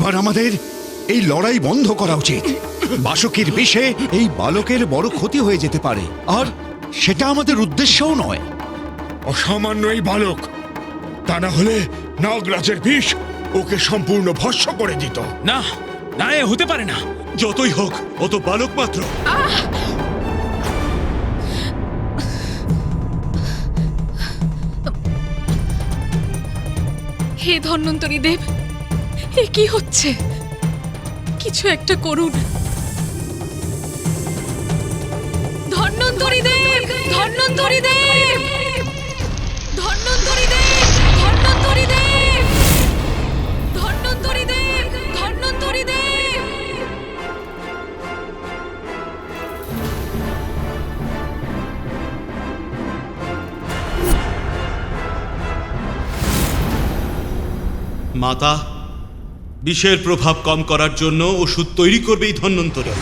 এবার আমাদের এই লড়াই বন্ধ করা উচিত। বাসুকির বিষে এই বালকের বড় ক্ষতি হয়ে যেতে পারে, আর সেটা আমাদের উদ্দেশ্যও নয়। অসামান্য এই বালক, তা না হলে নাগরাজের বিষ ওকে সম্পূর্ণ ভস্ম করে দিত। না না, এ হতে পারে না। যতই হোক ও তো বালক মাত্র। হে ধন্বন্তরী দেব, এ কি হচ্ছে? কিছু একটা করুন। ধন্বন্তরী দেব, ধন্বন্তরী দেব, ধন্বন্তরী দেব, ধন্বন্তরী দেব, ধন্বন্তরী দেব, ধন্বন্তরী দেব। মাতা, বিষের প্রভাব কম করার জন্য ওষুধ তৈরি করবে এই ধন্বন্তরী।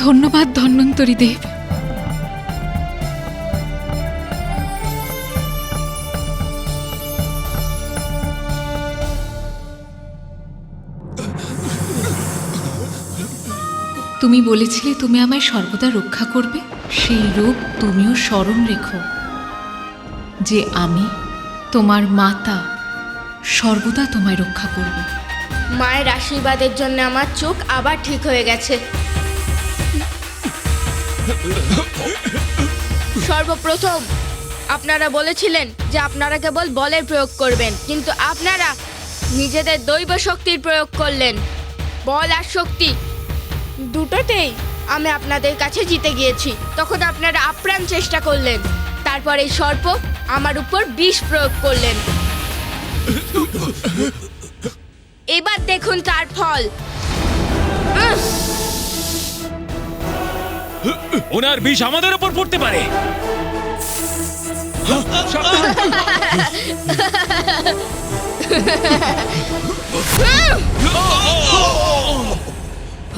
ধন্যবাদ ধন্বন্তরী দেব। তুমি বলেছিলে তুমি আমায় সর্বদা রক্ষা করবে, সেই রূপ তুমিও স্মরণ রেখো যে আমি তোমার মাতা সর্বদা তোমায় রক্ষা করব। মায়ের আশীর্বাদের জন্য আমার চোখ আবার ঠিক হয়ে গেছে। সর্বপ্রথম আপনারা বলেছিলেন যে আপনারা কেবল বলের প্রয়োগ করবেন, কিন্তু আপনারা নিজেদের দৈব শক্তির প্রয়োগ করলেন। বল আর শক্তি দুটোতেই আমি আপনাদের কাছে জিতে গিয়েছি। তখন আপনারা আপ্রাণ চেষ্টা করলেন, তারপর এই সর্প আমার উপর বিষ প্রয়োগ করলেন। এবার দেখুন তার ফল। ওনার বিষ আমাদের উপর পড়তে পারে।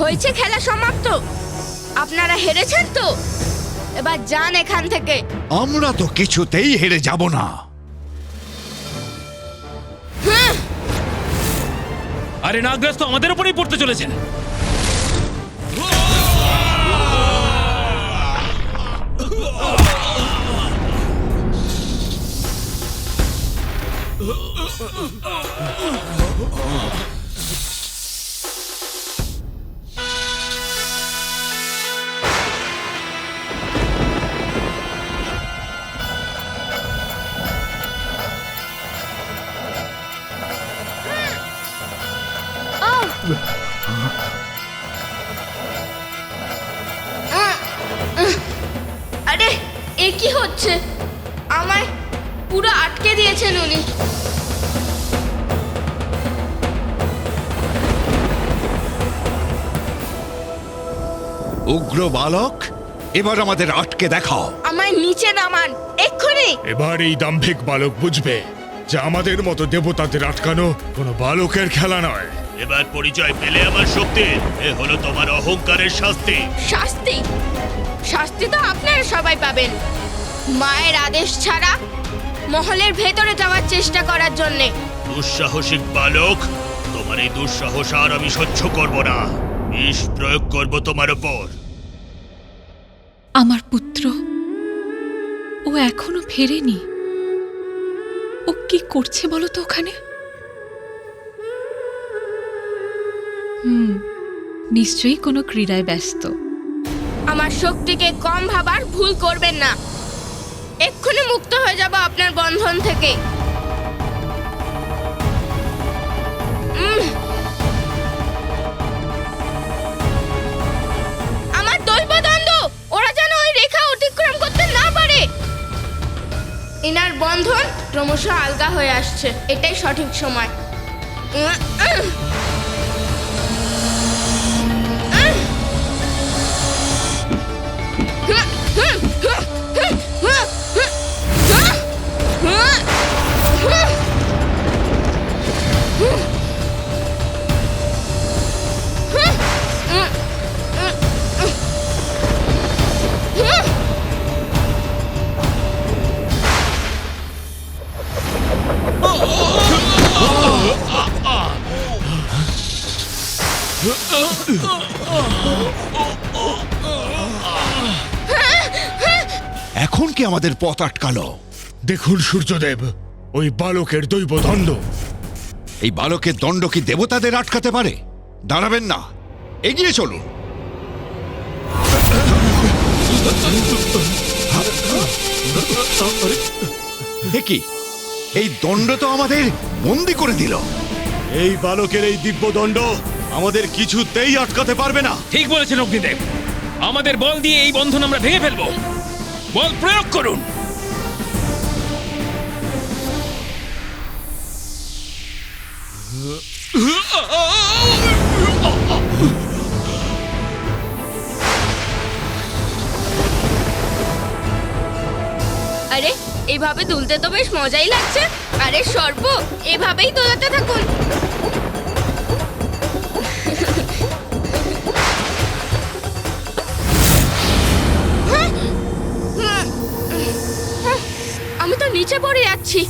হয়েছে, খেলা সমাপ্ত। আপনারা হেরেছেন তো, এবার যান এখান থেকে। আমরা তো কিছুতেই হেরে যাব না। আরে নাগরাজ তো আমাদের উপরেই পড়তে চলেছেন। আরে এ কি হচ্ছে? আমায় পুরো আটকে দিয়েছেন উনি। উগ্র বালক, এবার আমাদের আটকে দেখাও। আমায় নিচে নামান এক্ষুনি। এবার এই দাম্ভিক বালক বুঝবে যে আমাদের মতো দেবতাদের আটকানো কোনো বালকের খেলা নয়। এবার পরিচয় পেলে আমার শক্তির। এ হলো তোমার অহংকারের শাস্তি। শাস্তি? শাস্তি তো আপনারা সবাই পাবেন, মায়ের আদেশ ছাড়া মহলের ভেতরে যাওয়ার চেষ্টা করার জন্যে। দুঃসাহসিক বালক, তোমার এই দুঃসাহস আর আমি সহ্য করব না। বিষ প্রয়োগ করব তোমার উপর। আমার পুত্র, ও এখনো ফেরেনি। ও কি করছে বলো তো ওখানে? নিশ্চয়ই কোনো ক্রীড়ায় ব্যস্ত। আমার শক্তিকে কম ভাবার ভুল করবেন না। এক্ষুনি মুক্ত হয়ে যাব আপনার বন্ধন থেকে। আমার দৈবদণ্ড, ওরা যেন ওই রেখা অতিক্রম করতে না পারে। এনার বন্ধন ক্রমশ আলগা হয়ে আসছে, এটাই সঠিক সময়। এখন কি আমাদের পথ আটকালো? দেখুন সূর্যদেব, ওই বালকের দৈবদণ্ড। এই বালকের দণ্ড কি দেবতাদের আটকাতে পারে? দাঁড়াবেন না, এগিয়ে চলুন। এ কি, এই দণ্ড তো আমাদের বন্দি করে দিল। এই বালকের এই দিব্যদণ্ড আমাদের কিছুতেই আটকাতে পারবে না। ঠিক বলেছেন অগ্নিদেব, আমাদের বল দিয়ে এই বন্ধন আমরা ভেঙে ফেলবো। বল প্রয়োগ করুন। আরে এইভাবে দুলতে তো বেশ মজাই লাগছে। আরে সর্প, এভাবেই দোলাতে থাকুন। আমি তো নিচে পড়ে যাচ্ছি।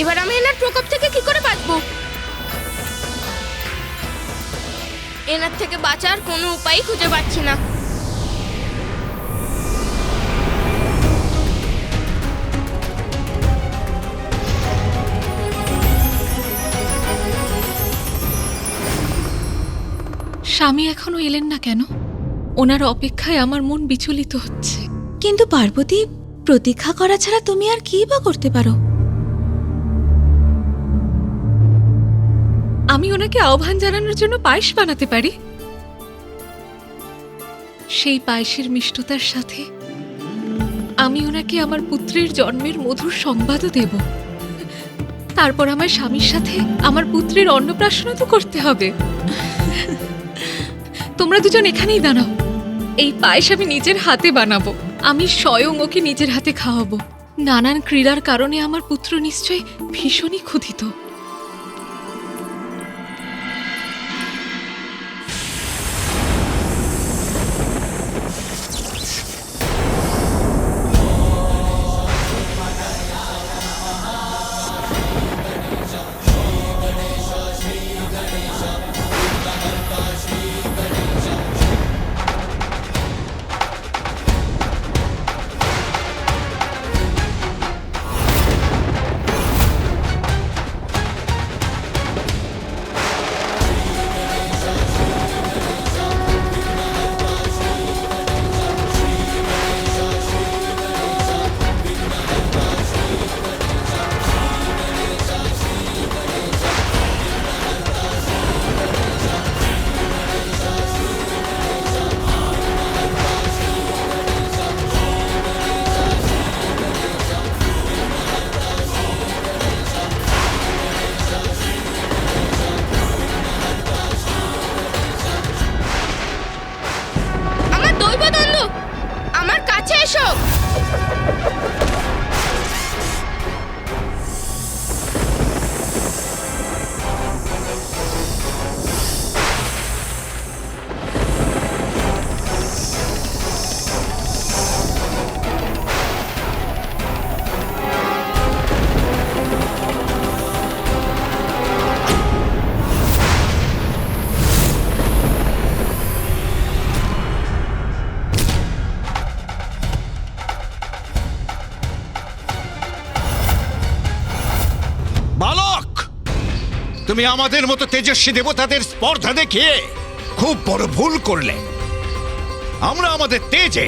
এবার আমি এনার প্রকোপ থেকে কি করে বাঁচবো? এনার থেকে বাঁচার কোনো উপায় খুঁজে পাচ্ছি না। স্বামী এখনো এলেন না কেন? ওনার অপেক্ষায় আমার মন বিচলিত হচ্ছে। কিন্তু পার্বতী, প্রতীক্ষা করা ছাড়া তুমি আর কি বা করতে পারো? আমি ওনাকে আহ্বান জানানোর জন্য পায়েস বানাতে পারি। সেই পায়েসের মিষ্টতার সাথে আমি ওনাকে আমার পুত্রের জন্মের মধুর সংবাদও দেব। তারপর আমার স্বামীর সাথে আমার পুত্রের অন্নপ্রাশনও তো করতে হবে। তোমরা দুজন এখানেই দাঁড়াও। এই পায়েস আমি নিজের হাতে বানাবো। আমি স্বয়ং ওকে নিজের হাতে খাওয়াবো। নানান ক্রীড়ার কারণে আমার পুত্র নিশ্চয়ই ভীষণই ক্ষুধিত। তুমি আমাদের মতো তেজস্বী দেবতাদের স্পর্ধা দেখিয়ে খুব বড় ভুল করলে। আমরা আমাদের তেজে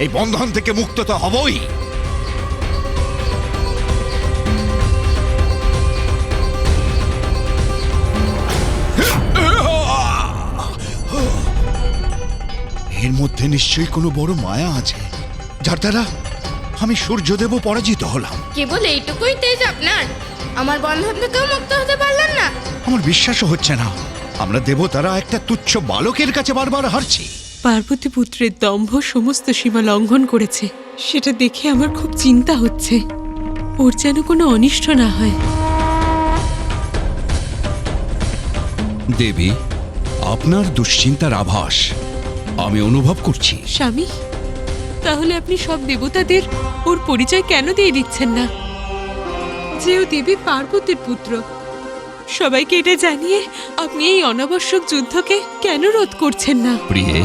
এই বন্ধন থেকে মুক্ত তো হবই। এর মধ্যে নিশ্চয়ই কোনো বড় মায়া আছে, যার দ্বারা আমি সূর্যদেবও পরাজিত হলাম। কেবল এইটুকুই তেজ আপনার? আমার বন্ধন থেকেও মুক্ত হতে পারলেন না? আমার বিশ্বাসও হচ্ছে না, আমরা দেবতারা একটা তুচ্ছ বালকের কাছে বারবার হারছি। পার্বতী পুত্রের দম্ভ সমস্ত সীমা লঙ্ঘন করেছে, সেটা দেখে আমার খুব চিন্তা হচ্ছে। ওর যেন কোনো অনিষ্ট না হয়। দেবী, আপনার দুশ্চিন্তার আভাস আমি অনুভব করছি। স্বামী, তাহলে আপনি সব দেবতাদের ওর পরিচয় কেন দিয়ে দিচ্ছেন না যে ও দেবী পার্বতীর পুত্র? সবাইকে এটা জানিয়ে আপনি এই অনাবশ্যক যুদ্ধকে কেন রোধ করছেন না? প্রিয়ে,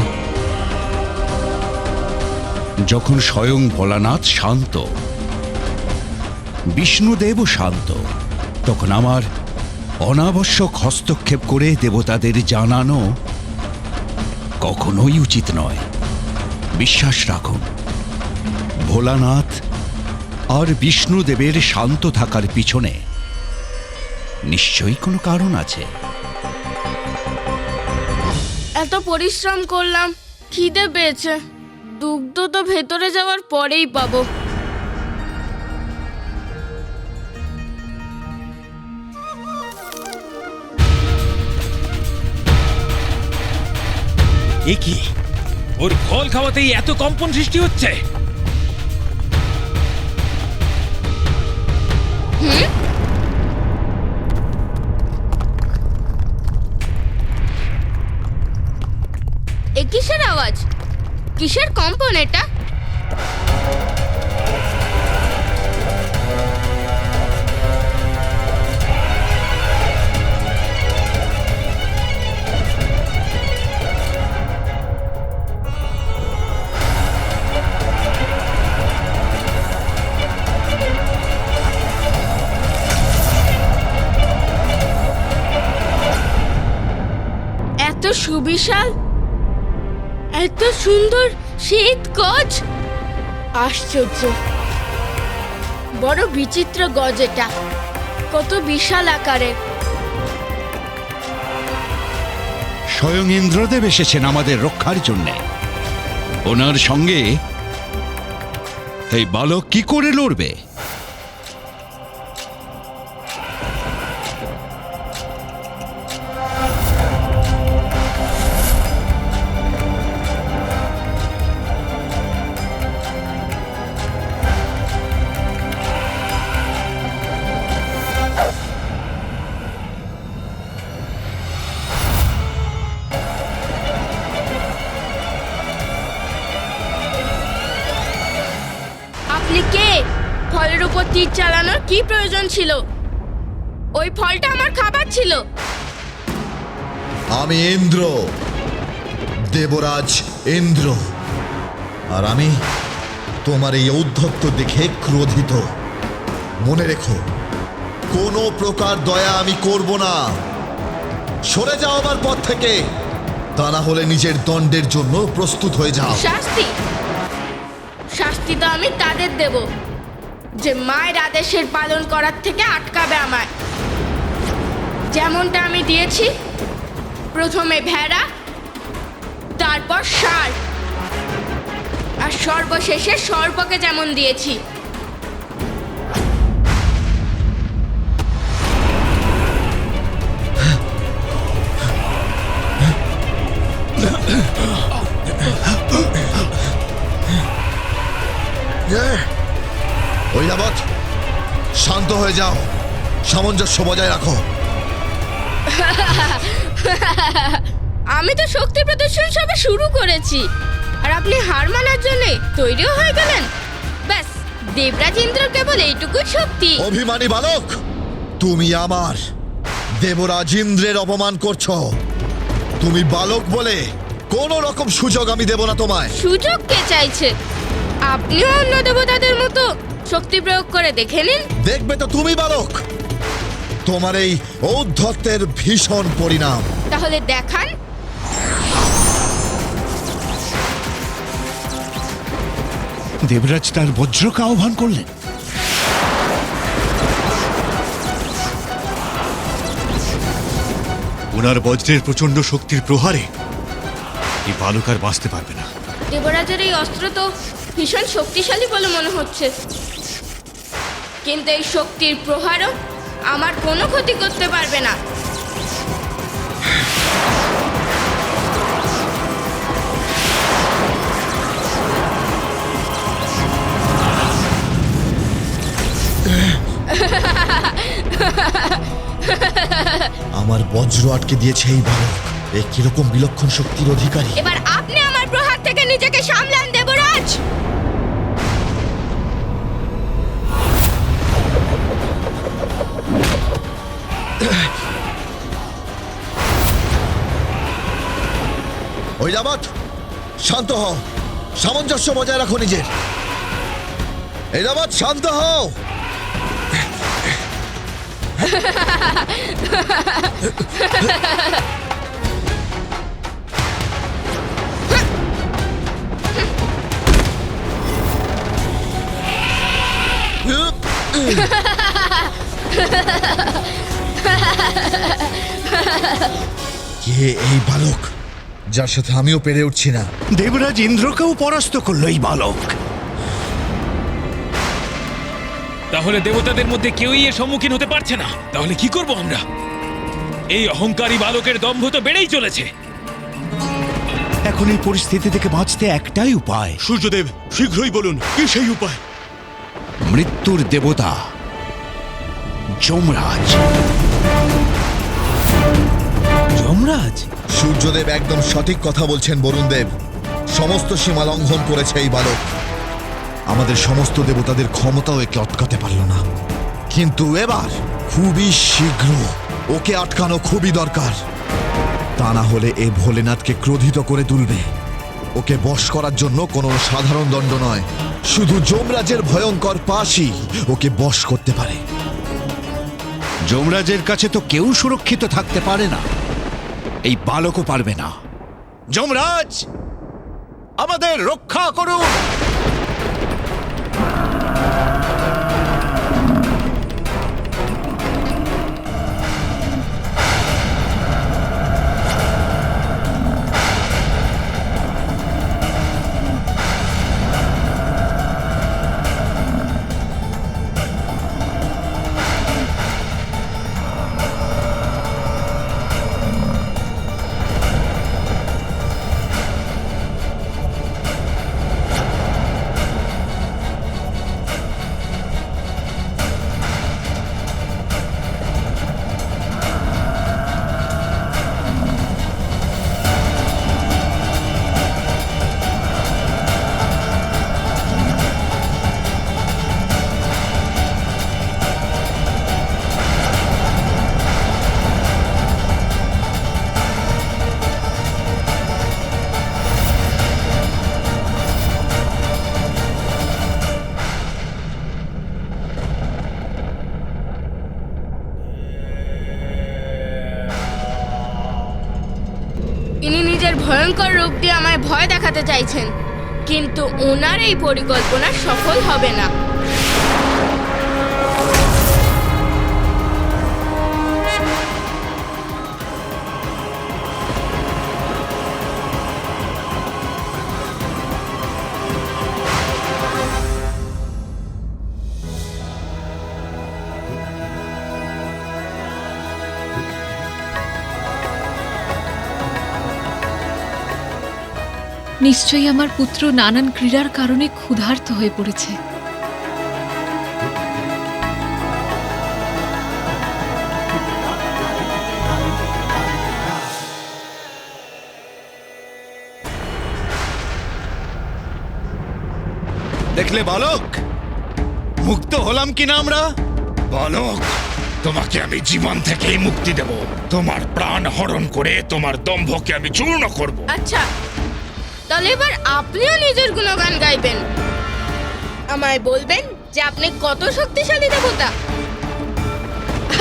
যখন স্বয়ং ভোলানাথ শান্ত, বিষ্ণুদেবও শান্ত, তখন আমার অনাবশ্যক হস্তক্ষেপ করে দেবতাদের জানানো কখনোই উচিত নয়। বিশ্বাস রাখুন, ভোলানাথ আর বিষ্ণুদেবের শান্ত থাকার পিছনে নিশ্চয়ই কোনো কারণ আছে। এত পরিশ্রম করলাম, খিদে পেয়েছে। দুগ্ধ তো ভেতরে যাওয়ার পরেই পাবো। এ কি? ওর ফল খাওয়াতেই এত কম্পন সৃষ্টি হচ্ছে? এ কিসের আওয়াজ? কিসের কম্পন এটা? এত সুবিশাল, এত সুন্দর শ্বেত গজ! আশ্চর্য, বড় বিচিত্র গজ এটা। কত বিশাল আকারের। স্বয়ং ইন্দ্রদেব এসেছেন আমাদের রক্ষার জন্যে। ওনার সঙ্গে এই বালক কি করে লড়বে? আপনি কে? ফলের উপর তীর চালানোর কি প্রয়োজন ছিল? ওই ফলটা আমার খাবার ছিল। আমি ইন্দ্র, দেবরাজ ইন্দ্র, আর আমি তোমার এই ঔদ্ধত্য দেখে ক্রোধিত। মনে রেখো, কোনো প্রকার দয়া আমি করব না। সরে যাও আমার পথ থেকে, তা না হলে নিজের দণ্ডের জন্য প্রস্তুত হয়ে যাও। শাস্তি? শাস্তি তো আমি তাদের দেব যে মায়ের আদেশের পালন করার থেকে আটকাবে আমায়। যেমনটা আমি দিয়েছি, প্রথমে ভেড়া, তারপর ষাঁড়, আর সর্বশেষে সর্পকে যেমন দিয়েছি। ঐরাবত, শান্ত হয়ে যাও, সামঞ্জস্য বজায় রাখো। আমি তো শক্তি প্রদর্শন সবে শুরু করেছি, আর আপনি হার মানার জন্য তৈরিও হয়ে গেলেন। ব্যাস, দেবরাজ ইন্দ্র কেবল এইটুকুই শক্তি। অভিমানী বালক, তুমি আমার দেবরাজ ইন্দ্রের অপমান করছো। তুমি বালক বলে কোনো রকম সুযোগ আমি দেব না তোমায়। সুযোগ কে চাইছে? আপনিও অন্য দেবতাদের মতো শক্তি প্রয়োগ করে দেখে নিন। দেখবে তো তুমি বালক। তোমার এই ঔদ্ধত্যের ভীষণ পরিণাম। তাহলে দেখান। দেবরাজ তার বজ্রকে আহ্বান করলেন। ওনার বজ্রের প্রচন্ড শক্তির প্রহারে এই বালক আর বাঁচতে পারবে না। দেবরাজের এই অস্ত্র তো ভীষণ শক্তিশালী বলে মনে হচ্ছে, কিন্তু এই শক্তির প্রহারও আমার কোনো ক্ষতি করতে পারবে না। আমার বজ্র আটকে দিয়েছে এই বালক। এ কিরকম বিলক্ষণ শক্তির অধিকারী! এবার আপনি আমার প্রহার থেকে নিজেকে সামলান দেবরাজ। ঐরাবত, শান্ত হও, সামঞ্জস্য বজায় রাখো নিজের। ঐরাবত, শান্ত হও। কে এই বালক, যার সাথে আমিও পেরে উঠছি না? দেবরাজ ইন্দ্রকেও পরাস্ত করলো এই বালক। তাহলে দেবতাদের মধ্যে কেউই এর সম্মুখীন হতে পারছে না। তাহলে কি করব আমরা? এই অহংকারী বালকের দম্ভ তো বেড়েই চলেছে। এখন এই পরিস্থিতি থেকে বাঁচতে একটাই উপায়। সূর্যদেব, শীঘ্রই বলুন কি সেই উপায়? মৃত্যুর দেবতা যমরাজ। যমরাজ? সূর্যদেব একদম সঠিক কথা বলছেন বরুণদেব। সমস্ত সীমা লঙ্ঘন করেছে এই বালক। আমাদের সমস্ত দেবতাদের ক্ষমতাও একে আটকাতে পারল না, কিন্তু এবার খুবই শীঘ্র ওকে আটকানো খুবই দরকার। তা না হলে এ ভোলেনাথকে ক্রোধিত করে তুলবে। ওকে বশ করার জন্য কোনো সাধারণ দণ্ড নয়, শুধু যমরাজের ভয়ঙ্কর পাশই ওকে বশ করতে পারে। যমরাজের কাছে তো কেউ সুরক্ষিত থাকতে পারে না, এই বালকও পারবে না। যমরাজ, আমাদের রক্ষা করুন। ইনি নিজের ভয়ঙ্কর রূপ দিয়ে আমায় ভয় দেখাতে চাইছেন, কিন্তু ওনার এই পরিকল্পনা সফল হবে না। নিশ্চয়ই আমার পুত্র নানান ক্রীড়ার কারণে ক্ষুধার্ত হয়ে পড়েছে। দেখলে বালক, মুক্ত হলাম কিনা আমরা? বালক, তোমাকে আমি জীবন থেকেই মুক্তি দেব। তোমার প্রাণ হরণ করে তোমার দম্ভকে আমি চূর্ণ করব। আচ্ছা, তাহলে এবার আপনিও নিজের গুণগান গাইবেন। আমায় বলবেন যে আপনি কত শক্তিশালী দেবতা।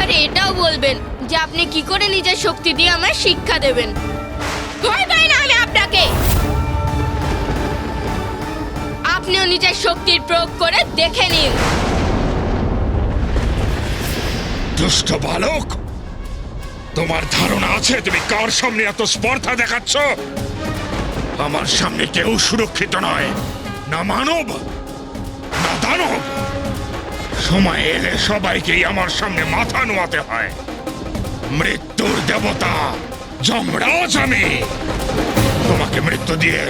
আর এটাও বলবেন যে আপনি কি করে নিজের শক্তি দিয়ে আমায় শিক্ষা দেবেন। ভয় পাই না আমি আপনাকে। আপনিও নিজের শক্তির প্রয়োগ করে দেখে নিন। দুষ্ট বালক, তোমার ধারণা আছে তুমি কার সামনে এত স্পর্ধা দেখাচ্ছ? আমার সামনে কেউ সুরক্ষিত নয়, না মানব না দানব। সময় এলে সবাইকেই আমার সামনে মাথা নোয়াতে হয়। মৃত্যুর দেবতা যমরাজ আমি। তোমাকে মৃত্যু দিয়ে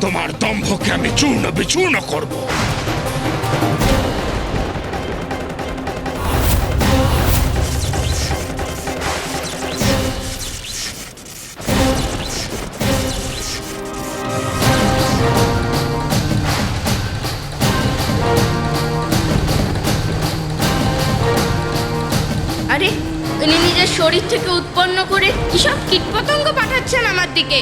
তোমার দম্ভকে আমি চূর্ণ বিচূর্ণ করব। আরে উনি নিজের শরীর থেকে উৎপন্ন করে কিসব কীটপতঙ্গ পাঠাচ্ছেন আমার দিকে।